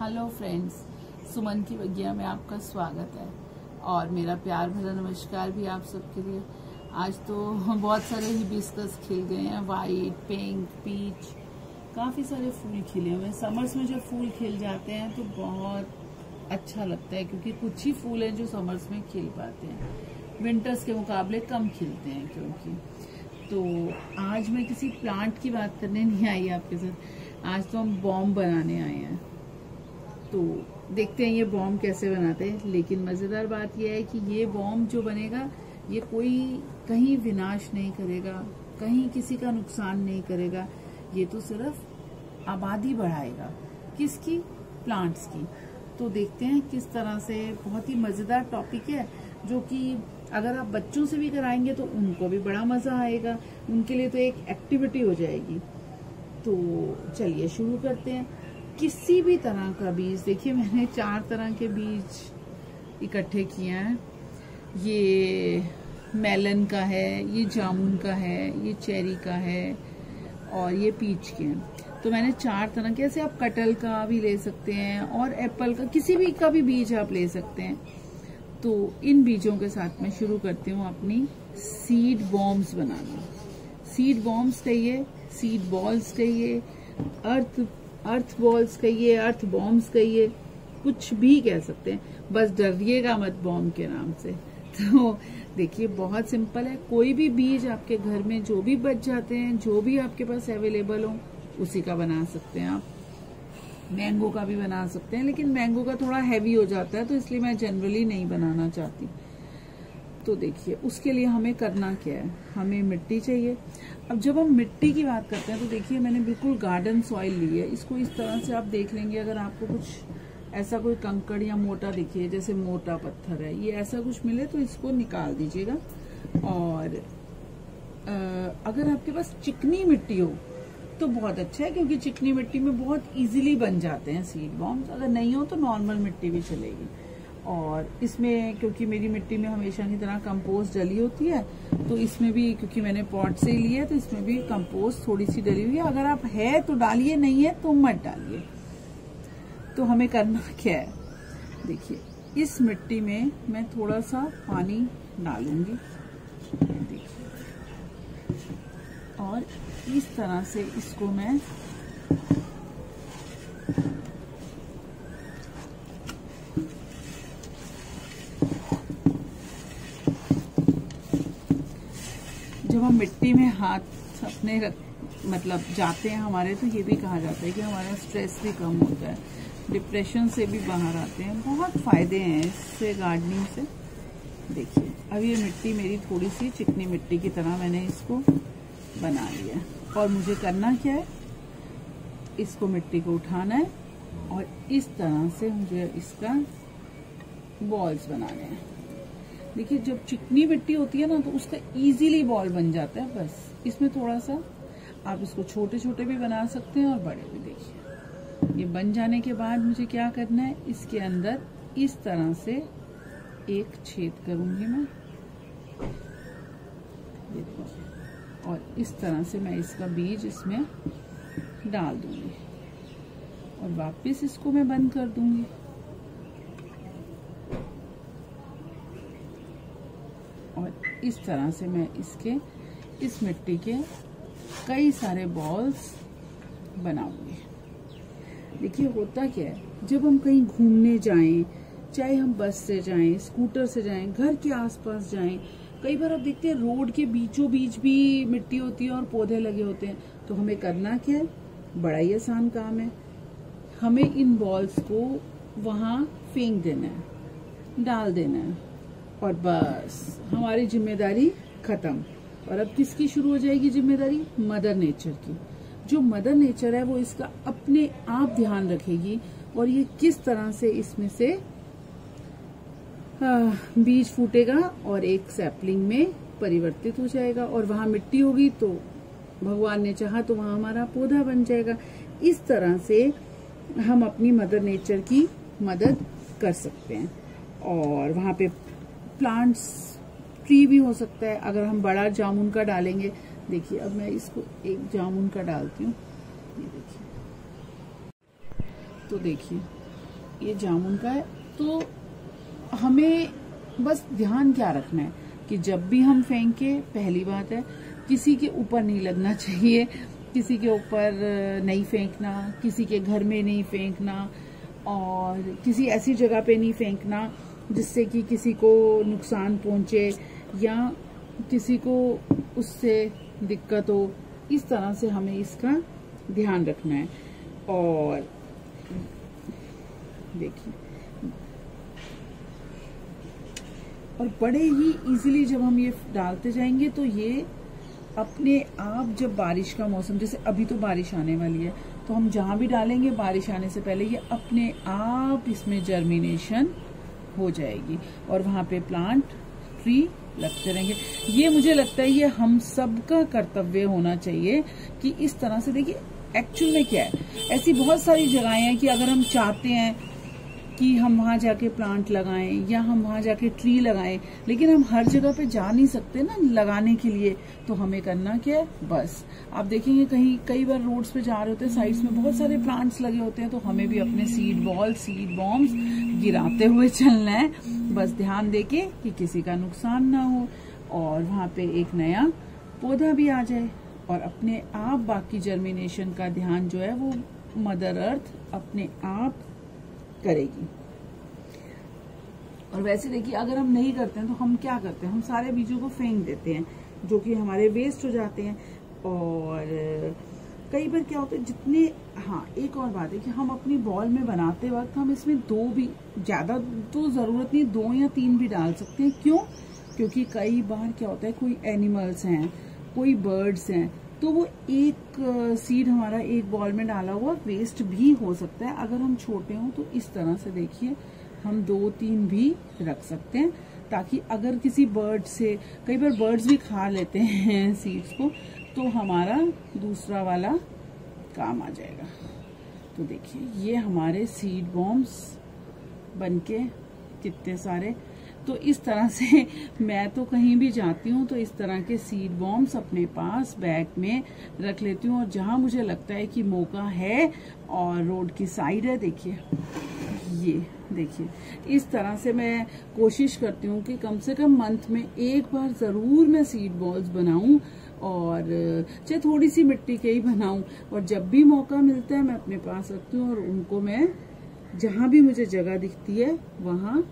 Hello friends, सुमन की बगिया में आपका स्वागत है और मेरा प्यार भरा नमस्कार भी आप सबके लिए। आज तो बहुत सारे हिबिस्कस खिल गए हैं, वाइट, पिंक, पीच, काफ़ी सारे फूल खिले हुए हैं। समर्स में जब फूल खिल जाते हैं तो बहुत अच्छा लगता है, क्योंकि कुछ ही फूल हैं जो समर्स में खिल पाते हैं, विंटर्स के मुकाबले कम खिलते हैं। क्योंकि तो आज मैं किसी प्लांट की बात करने नहीं आई आपके साथ, आज तो हम बॉम्ब बनाने आए हैं। तो देखते हैं ये बॉम्ब कैसे बनाते हैं। लेकिन मज़ेदार बात यह है कि ये बॉम्ब जो बनेगा ये कोई कहीं विनाश नहीं करेगा, कहीं किसी का नुकसान नहीं करेगा। ये तो सिर्फ आबादी बढ़ाएगा। किसकी? प्लांट्स की। तो देखते हैं किस तरह से। बहुत ही मज़ेदार टॉपिक है जो कि अगर आप बच्चों से भी कराएंगे तो उनको भी बड़ा मज़ा आएगा, उनके लिए तो एक एक्टिविटी हो जाएगी। तो चलिए शुरू करते हैं। किसी भी तरह का बीज, देखिए मैंने 4 तरह के बीज इकट्ठे किए हैं। ये मेलन का है, ये जामुन का है, ये चेरी का है और ये पीच के हैं। तो मैंने 4 तरह के, ऐसे आप कटहल का भी ले सकते हैं और एप्पल का, किसी भी का भी बीज आप ले सकते हैं। तो इन बीजों के साथ मैं शुरू करती हूँ अपनी सीड बॉम्ब्स बनाना। सीड बॉम्ब्स कहिए, सीड बॉल्स कहिए, अर्थ बॉल्स कहिए, अर्थ बॉम्ब्स कहिए, कुछ भी कह सकते हैं, बस डरिएगा मत बॉम्ब के नाम से। तो देखिए बहुत सिंपल है। कोई भी बीज आपके घर में जो भी बच जाते हैं, जो भी आपके पास अवेलेबल हो, उसी का बना सकते हैं आप। मैंगो का भी बना सकते हैं, लेकिन मैंगो का थोड़ा हैवी हो जाता है तो इसलिए मैं जनरली नहीं बनाना चाहती। तो देखिए उसके लिए हमें करना क्या है, हमें मिट्टी चाहिए। अब जब हम मिट्टी की बात करते हैं तो देखिए मैंने बिल्कुल गार्डन सॉइल ली है। इसको इस तरह से आप देख लेंगे, अगर आपको कुछ ऐसा कोई कंकड़ या मोटा दिखे, जैसे मोटा पत्थर है, ये ऐसा कुछ मिले तो इसको निकाल दीजिएगा। और अगर आपके पास चिकनी मिट्टी हो तो बहुत अच्छा है, क्योंकि चिकनी मिट्टी में बहुत इजीली बन जाते हैं सीड बॉम्ब्स। अगर नहीं हो तो नॉर्मल मिट्टी भी चलेगी। और इसमें क्योंकि मेरी मिट्टी में हमेशा की तरह कंपोस्ट डली होती है, तो इसमें भी, क्योंकि मैंने पॉट से ही लिया है, तो इसमें भी कंपोस्ट थोड़ी सी डली हुई है। अगर आप है तो डालिए, नहीं है तो मत डालिए। तो हमें करना क्या है, देखिए इस मिट्टी में मैं थोड़ा सा पानी डालूंगी, देखिए, और इस तरह से इसको मैं जब हम मिट्टी में हाथ अपने मतलब जाते हैं हमारे, तो ये भी कहा जाता है कि हमारा स्ट्रेस भी कम होता है, डिप्रेशन से भी बाहर आते हैं। बहुत फायदे हैं इससे, गार्डनिंग से। देखिए अब ये मिट्टी मेरी थोड़ी सी चिकनी मिट्टी की तरह मैंने इसको बना लिया। और मुझे करना क्या है, इसको मिट्टी को उठाना है और इस तरह से मुझे इसका बॉल्स बनाने हैं। देखिए जब चिकनी मिट्टी होती है ना तो उसका इजीली बॉल बन जाता है। बस इसमें थोड़ा सा आप इसको छोटे छोटे भी बना सकते हैं और बड़े भी। देखिए ये बन जाने के बाद मुझे क्या करना है, इसके अंदर इस तरह से एक छेद करूंगी मैं, और इस तरह से मैं इसका बीज इसमें डाल दूंगी और वापस इसको मैं बंद कर दूंगी। और इस तरह से मैं इस मिट्टी के कई सारे बॉल्स बनाऊंगी। देखिए होता क्या है, जब हम कहीं घूमने जाएं, चाहे हम बस से जाएं, स्कूटर से जाएं, घर के आसपास जाएं, कई बार आप देखते हैं रोड के बीचों बीच भी मिट्टी होती है और पौधे लगे होते हैं। तो हमें करना क्या है, बड़ा ही आसान काम है। हमें इन बॉल्स को वहां फेंक देना है, डाल देना है, और बस हमारी जिम्मेदारी खत्म। और अब किसकी शुरू हो जाएगी जिम्मेदारी? मदर नेचर की। जो मदर नेचर है वो इसका अपने आप ध्यान रखेगी, और ये किस तरह से इसमें से बीज फूटेगा और एक सैपलिंग में परिवर्तित हो जाएगा। और वहां मिट्टी होगी तो भगवान ने चाहा तो वहां हमारा पौधा बन जाएगा। इस तरह से हम अपनी मदर नेचर की मदद कर सकते हैं। और वहां पे प्लांट्स, ट्री भी हो सकता है अगर हम बड़ा जामुन का डालेंगे। देखिए अब मैं इसको एक जामुन का डालती हूँ, ये देखिए। तो देखिए ये जामुन का है। तो हमें बस ध्यान क्या रखना है कि जब भी हम फेंके, पहली बात है किसी के ऊपर नहीं लगना चाहिए, किसी के ऊपर नहीं फेंकना, किसी के घर में नहीं फेंकना और किसी ऐसी जगह पे नहीं फेंकना जिससे कि किसी को नुकसान पहुंचे या किसी को उससे दिक्कत हो। इस तरह से हमें इसका ध्यान रखना है। और देखिए, और बड़े ही इजीली जब हम ये डालते जाएंगे तो ये अपने आप, जब बारिश का मौसम, जैसे अभी तो बारिश आने वाली है, तो हम जहां भी डालेंगे बारिश आने से पहले ये अपने आप इसमें जर्मिनेशन हो जाएगी और वहां पे प्लांट, ट्री लगते रहेंगे। ये मुझे लगता है ये हम सबका कर्तव्य होना चाहिए कि इस तरह से, देखिए एक्चुअल में क्या है, ऐसी बहुत सारी जगहें हैं कि अगर हम चाहते हैं कि हम वहां जाके प्लांट लगाएं या हम वहां जाके ट्री लगाएं, लेकिन हम हर जगह पे जा नहीं सकते ना लगाने के लिए। तो हमें करना क्या है, बस आप देखेंगे कहीं कई बार रोड्स पे जा रहे होते हैं, साइड्स में बहुत सारे प्लांट्स लगे होते हैं, तो हमें भी अपने सीड बॉल, सीड बॉम्ब्स गिराते हुए चलना है, बस ध्यान देके कि किसी का नुकसान ना हो और वहां पे एक नया पौधा भी आ जाए और अपने आप बाकी जर्मिनेशन का ध्यान जो है वो मदर अर्थ अपने आप करेगी। और वैसे देखिए, अगर हम नहीं करते हैं तो हम क्या करते हैं, हम सारे बीजों को फेंक देते हैं जो कि हमारे वेस्ट हो जाते हैं। और कई बार क्या होता है, जितने, हाँ एक और बात है कि हम अपनी बॉल में बनाते वक्त हम इसमें 2 भी, ज्यादा तो जरूरत नहीं, 2 या 3 भी डाल सकते हैं। क्यों? क्योंकि कई बार क्या होता है, कोई एनिमल्स हैं, कोई बर्ड्स हैं, तो वो एक सीड हमारा एक बॉल में डाला हुआ वेस्ट भी हो सकता है। अगर हम छोटे हों तो इस तरह से देखिए हम 2-3 भी रख सकते हैं, ताकि अगर किसी बर्ड से, कई बार बर्ड्स भी खा लेते हैं सीड्स को, तो हमारा दूसरा वाला काम आ जाएगा। तो देखिए ये हमारे सीड बॉम्ब्स बनके कितने सारे। तो इस तरह से मैं तो कहीं भी जाती हूँ तो इस तरह के सीड बॉम्ब्स अपने पास बैग में रख लेती हूँ। और जहां मुझे लगता है कि मौका है और रोड की साइड है, देखिए ये देखिए, इस तरह से मैं कोशिश करती हूँ कि कम से कम मंथ में एक बार जरूर मैं सीड बॉल्स बनाऊं और चाहे थोड़ी सी मिट्टी के ही बनाऊं। और जब भी मौका मिलता है मैं अपने पास रखती हूँ और उनको मैं जहां भी मुझे जगह दिखती है वहां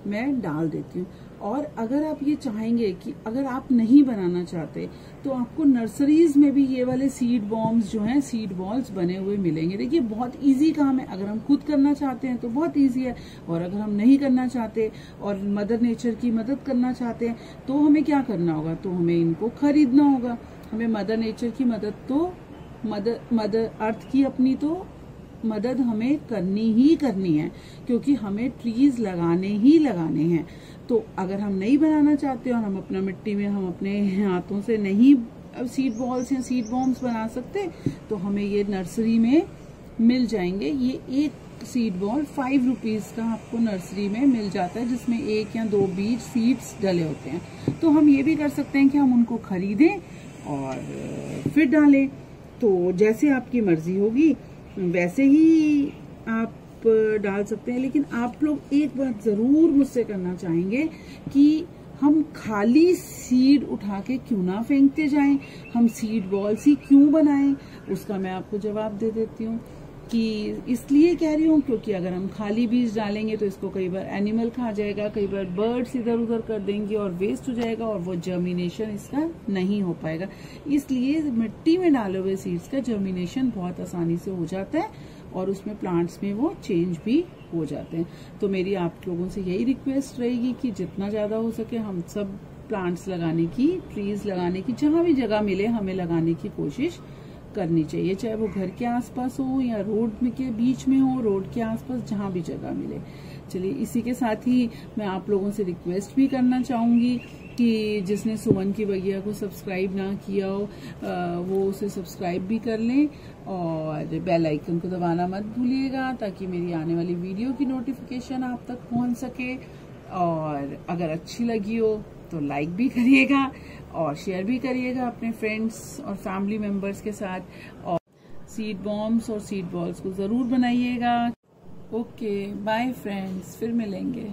मैं डाल देती हूँ। और अगर आप ये चाहेंगे कि अगर आप नहीं बनाना चाहते तो आपको नर्सरीज में भी ये वाले सीड बॉम्ब्स जो हैं, सीड बॉल्स बने हुए मिलेंगे। देखिए बहुत इजी काम है, अगर हम खुद करना चाहते हैं तो बहुत इजी है, और अगर हम नहीं करना चाहते और मदर नेचर की मदद करना चाहते हैं तो हमें क्या करना होगा, तो हमें इनको खरीदना होगा। हमें मदर नेचर की मदद तो, मदर अर्थ की अपनी तो मदद हमें करनी ही करनी है, क्योंकि हमें ट्रीज लगाने ही लगाने हैं। तो अगर हम नहीं बनाना चाहते और हम अपना मिट्टी में, हम अपने हाथों से नहीं सीड बॉल्स या सीड बॉम्ब्स बना सकते, तो हमें ये नर्सरी में मिल जाएंगे। ये एक सीड बॉल 5 रुपीज का आपको नर्सरी में मिल जाता है, जिसमें 1 या 2 बीज सीड्स डले होते हैं। तो हम ये भी कर सकते हैं कि हम उनको खरीदें और फिर डालें। तो जैसे आपकी मर्जी होगी वैसे ही आप डाल सकते हैं। लेकिन आप लोग एक बात जरूर मुझसे करना चाहेंगे कि हम खाली सीड उठा के क्यों ना फेंकते जाएं, हम सीड बॉल्स ही क्यों बनाएं। उसका मैं आपको जवाब दे देती हूँ कि इसलिए कह रही हूँ क्योंकि अगर हम खाली बीज डालेंगे तो इसको कई बार एनिमल खा जाएगा, कई बार बर्ड्स इधर उधर कर देंगे और वेस्ट हो जाएगा और वो जर्मिनेशन इसका नहीं हो पाएगा। इसलिए मिट्टी में डाले हुए सीड्स का जर्मिनेशन बहुत आसानी से हो जाता है और उसमें प्लांट्स में वो चेंज भी हो जाते हैं। तो मेरी आप लोगों से यही रिक्वेस्ट रहेगी कि जितना ज्यादा हो सके हम सब प्लांट्स लगाने की, ट्रीज लगाने की, जहां भी जगह मिले हमें लगाने की कोशिश करनी चाहिए, चाहे वो घर के आसपास हो या रोड के बीच में हो, रोड के आसपास जहां भी जगह मिले। चलिए इसी के साथ ही मैं आप लोगों से रिक्वेस्ट भी करना चाहूंगी कि जिसने सुमन की बगिया को सब्सक्राइब ना किया हो वो उसे सब्सक्राइब भी कर लें और बेल आइकन को दबाना मत भूलिएगा, ताकि मेरी आने वाली वीडियो की नोटिफिकेशन आप तक पहुंच सके। और अगर अच्छी लगी हो तो लाइक भी करिएगा और शेयर भी करिएगा अपने फ्रेंड्स और फैमिली मेंबर्स के साथ। और सीड बॉम्ब्स और सीड बॉल्स को जरूर बनाइएगा। ओके बाय फ्रेंड्स, फिर मिलेंगे।